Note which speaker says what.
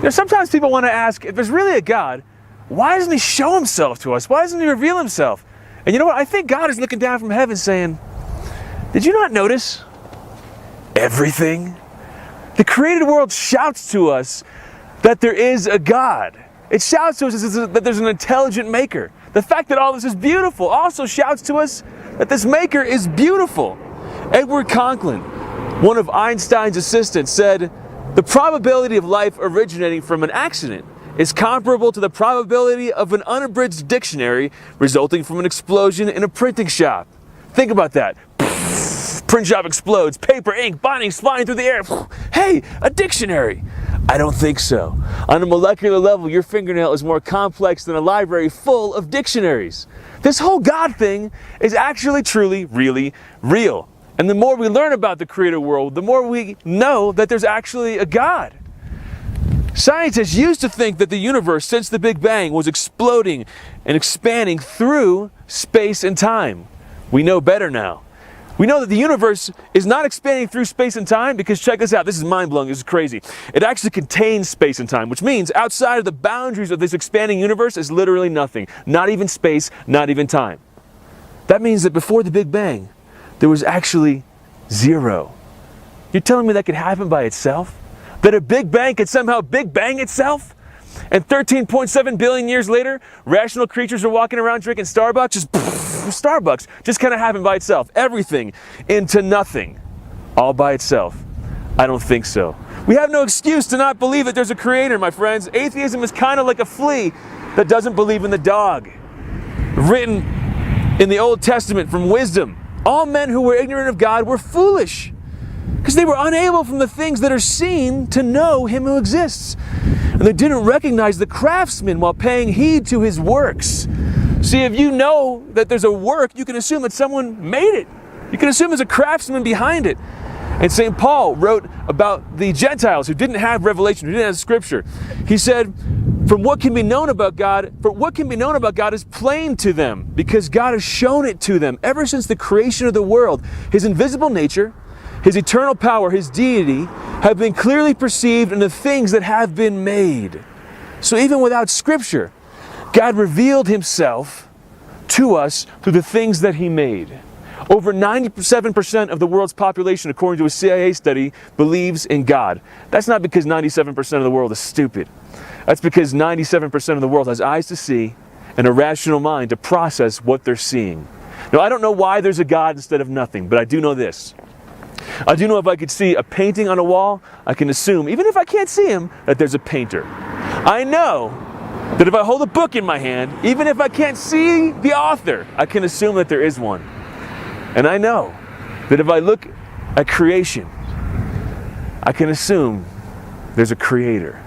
Speaker 1: Sometimes people want to ask, if there's really a God, why doesn't he show himself to us? Why doesn't he reveal himself? And you know what? I think God is looking down from heaven saying, did you not notice everything? The created world shouts to us that there is a God. It shouts to us that there's an intelligent maker. The fact that all this is beautiful also shouts to us that this maker is beautiful. Edward Conklin, one of Einstein's assistants, said, the probability of life originating from an accident is comparable to the probability of an unabridged dictionary resulting from an explosion in a printing shop. Think about that. Print shop explodes, paper, ink, bindings flying through the air. Hey, a dictionary. I don't think so. On a molecular level, your fingernail is more complex than a library full of dictionaries. This whole God thing is actually, truly, really real. And the more we learn about the created world, the more we know that there's actually a God. Scientists used to think that the universe, since the Big Bang, was exploding and expanding through space and time. We know better now. We know that the universe is not expanding through space and time because, check this out, this is mind-blowing, this is crazy. It actually contains space and time, which means outside of the boundaries of this expanding universe is literally nothing. Not even space, not even time. That means that before the Big Bang, there was actually zero. You're telling me that could happen by itself? That a Big Bang could somehow Big Bang itself? And 13.7 billion years later, rational creatures are walking around drinking Starbucks, Starbucks just kind of happened by itself. Everything into nothing, all by itself. I don't think so. We have no excuse to not believe that there's a creator, my friends. Atheism is kind of like a flea that doesn't believe in the dog. Written in the Old Testament from wisdom, all men who were ignorant of God were foolish because they were unable from the things that are seen to know him who exists. And they didn't recognize the craftsman while paying heed to his works. See, if you know that there's a work, you can assume that someone made it. You can assume there's a craftsman behind it. And St. Paul wrote about the Gentiles who didn't have revelation, who didn't have scripture. He said, for what can be known about God is plain to them, because God has shown it to them ever since the creation of the world. His invisible nature, his eternal power, his deity have been clearly perceived in the things that have been made. So even without scripture, God revealed himself to us through the things that he made. Over 97% of the world's population, according to a CIA study, believes in God. That's not because 97% of the world is stupid. That's because 97% of the world has eyes to see and a rational mind to process what they're seeing. Now, I don't know why there's a God instead of nothing, but I do know this. I do know if I could see a painting on a wall, I can assume, even if I can't see him, that there's a painter. I know that if I hold a book in my hand, even if I can't see the author, I can assume that there is one. And I know that if I look at creation, I can assume there's a creator.